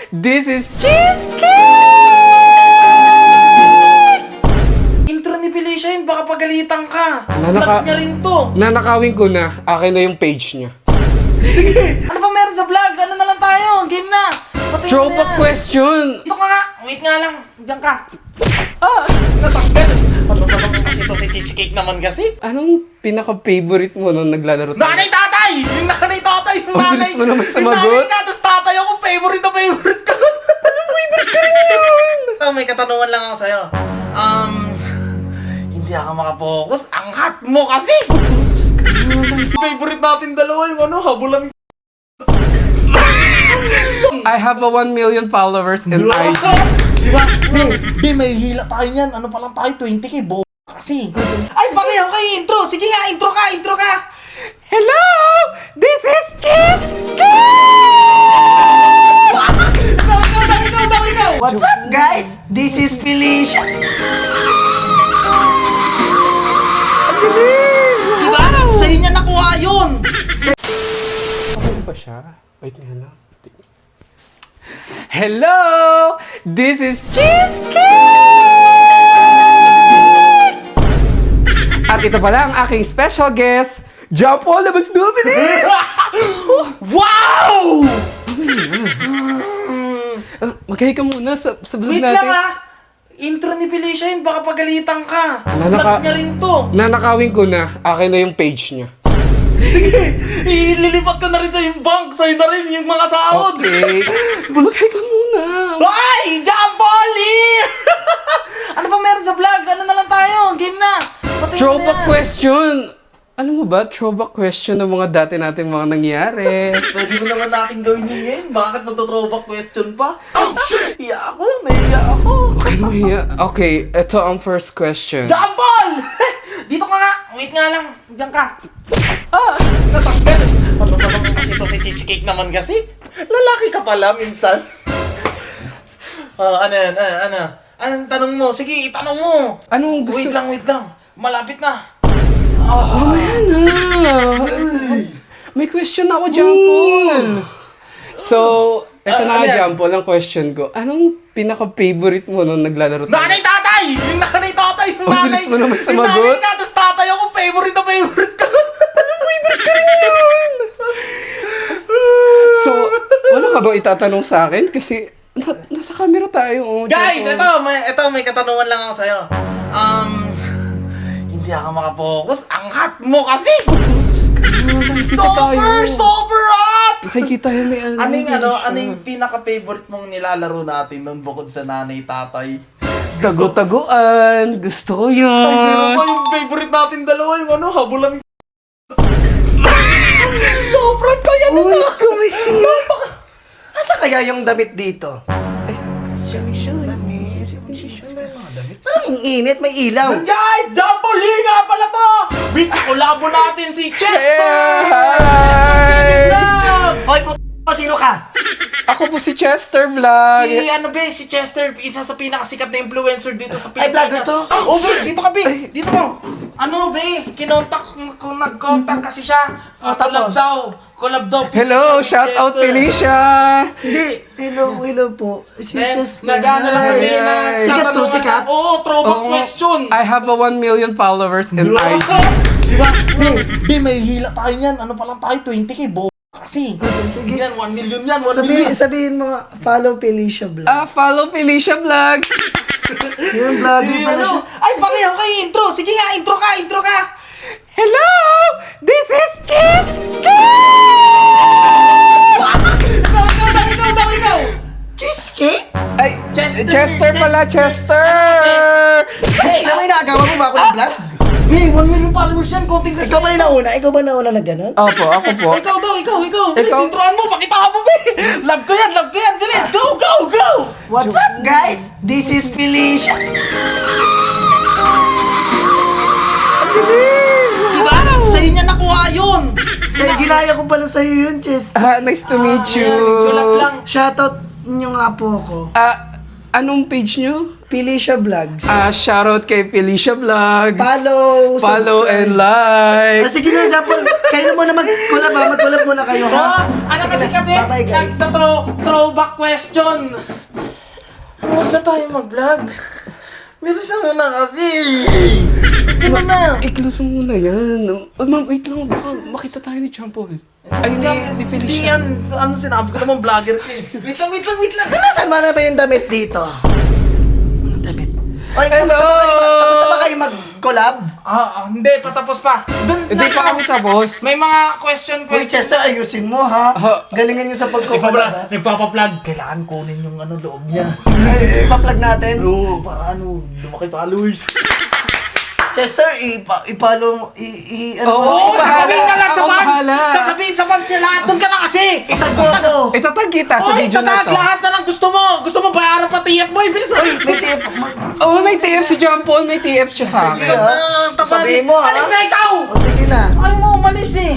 This is Cheesecake! Intro ni Felicia yun, baka pagalitan ka. Nanaka- Vlog niya rin to. Nanakawin ko na. Akin na yung page niya. Sige, ano ba meron sa vlog? Ano na lang tayo? Game na. Patayin mo na Throwback yan. question! Dito ka nga. Wait nga lang. Diyan ka. Ah! Natanggal. Ano ba naman kasi to si Cheesecake naman kasi? Anong pinaka-favorite mo nung naglalaro tayo? Nanay tatay! Yung nanay tatay! Yung Ang nanay! bilis mo naman Yung sumagot. nanay ka, tapos tatay ako, favorite na favorite ka. Favorite ka rin yun! Ito, may katanungan lang ako sa'yo. Hindi ako makapokus. Ang hot mo kasi! Favorite natin dalawa yung ano, habulan. I have a 1 million followers in IG. Diba? Di, may hila tayo niyan. Ano pa lang tayo, 20K, kasi. Ay, pareho kayo intro. Sige nga, intro ka. Hello! This is Cheesecake! Ikaw. What's up, guys? This is Felicia. Diba? Sa'yo niya nakuha yun. Ano ba siya? Wait nga lang. Hello! This is Cheesecake! At ito pala ang aking special guest, Japo Labas Dominis! Wow! Magkahi ka muna sa vlog Wait natin. lang Intro ni Felicia yun, baka pagalitan ka. Nanaka- Vlog niya rin to. Nanakawin ko na. Akin na yung page niya. Sige, ililipat ko na rin sa yung bank. Sa'yo na rin yung mga sahod. Okay. Magkahi ka muna. Ay! Jampoli! Ano ba meron sa vlog? Ano na lang tayo? Game na. Patayin mo Throwback na yan. question. Ano mo ba? Throwback question ng mga dati nating mga nangyari. Pwede mo naman natin gawin yun ngayon. Bakit magto-throwback question pa? Oh shit! Nahiya ako. Ano hiya? Okay, ito ang first question. Jampol! Dito ka nga. Wait nga lang. Diyan ka. Ah! Natanggal. Ano ba naman kasi to si Cheesecake naman kasi? Lalaki ka pala minsan. Ano yan? Ano? Anong tanong mo? Sige, itanong mo. Anong gusto? Wait lang. Malapit na. Mamaya na. May question ako, Jampol. So, ito na ano nga, yan? Jampol, ang question ko. Anong pinaka-favorite mo nung naglalaro tayo? Nanay tatay! Yung nanay tatay! Yung Ang nanay! bilis mo naman Yung sumagot. nanay ka, tapos tatay ako, favorite na favorite ka. Favorite ka rin yun! So, wala ka ba itatanong sa akin? Kasi, nasa camera tayo. Oh, Guys, Jampol. ito, may katanungan lang ako sa'yo. Hindi ako makapokus. Ang hot mo kasi! Super hot! Nakikita yan ni Anong pinaka-favorite mong nilalaro natin nung bukod sa nanay tatay? Tago-taguan. Gusto ko Ay, meron yun. pa yung favorite natin dalawa, yung ano, habulan. Sobrang saya na! Uy, kumikinig. Asa kaya yung damit dito? Parang ang init, may ilaw. Guys, Jampoli nga pala to! Big kolabo natin si Chester! Hi! Hoy, puto, sino ka? Ako po si Chester Vlog. Si Chester, isa sa pinakasikat na influencer dito sa Ay, vlogger to? Oh, be, dito ka, be. Dito mo. Ano, be? Kung nag-contact kasi siya. Collab daw. Hello, shout out Felicia. Hindi, hello po. Si Chester. Nag-ano lang kami, Hi. Sikat to, sikat? Oo, throwback Oo. question. I have a 1 million followers in IG. Diba? Be, may hila tayo niyan. Ano pa lang tayo, 20K, kasi. Sige. Yan, 1 million yan, 1 million. Sabihin mo nga, follow Felicia Vlog. Follow Felicia Vlog. Yung vlogger Sige, pala siya. Ay, pareho kayo intro. Sige nga, intro ka. Hello, this is Cheesecake. Ikaw. Cheesecake? Ay, Chester. Chester pala, Chester. Hey, Alam mo, inaagawa mo ba ako ng vlog? Hey, 1 million followers yan, konting kasi. Ikaw ba yung nauna? Ikaw ba nauna na gano'n? Opo, ako po. Ikaw daw, ikaw. Bilis, Ikaw. introan mo, pakita mo, be. Love ko yan. Bilis, go. What's up, guys? This is Felicia. Diba? Sa'yo niya nakuha yun. Ginaya ko pala sa'yo yun, Chester. Nice to meet you. Julap lang. Shoutout nyo nga po ako. Anong page nyo? Felicia Vlogs. Shoutout kay Felicia Vlogs. Follow, Follow subscribe. and like. Sige na, Japol. Kayo na muna mag-collab ha. Mag-collab muna kayo ha. Oh, ano Sige kasi na. kami? Bye-bye guys. Sa throwback question. Huwag na tayo mag-vlog. Bilisan mo na kasi. Ano na? I-close mo muna yan. Ma'am, wait lang. Baka makita tayo ni John Paul. Ay, ni Di Felicia. yan. Ano sinabi ko naman vlogger ka eh. Wait lang. Nasaan ba na ba yung damit dito? Anong damit? Oy, Hello! Tapos na ba kayo mag-collab? Hindi, patapos pa. Hindi pa kami tapos. May mga question. Uy, Chester, ayusin mo ha. Galingan nyo sa pagko-collab ha. Nagpapaplug. Kailangan kunin yung loob niya. Ay, ipa-plug natin. Oo, para lumaki followers. Chester, i-follow mo, ano Oo, mo? Sasabihin ka lang sa Ako fans. bahala. Sasabihin sa fans niya lahat. Doon ka na kasi. Itag mo ako. Itatag kita sa Oy, video na tatag to. lahat na lang gusto mo. Gusto mo bayaran pa TF mo. Ibilis Uy, may tip. Oo, may TF si John Paul. May TF siya sa Sige, akin. ha? Sabihin mo ha. Alis na ikaw. O sige na. Ayaw mo umalis eh.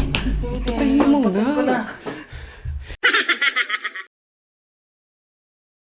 Tayo mo na.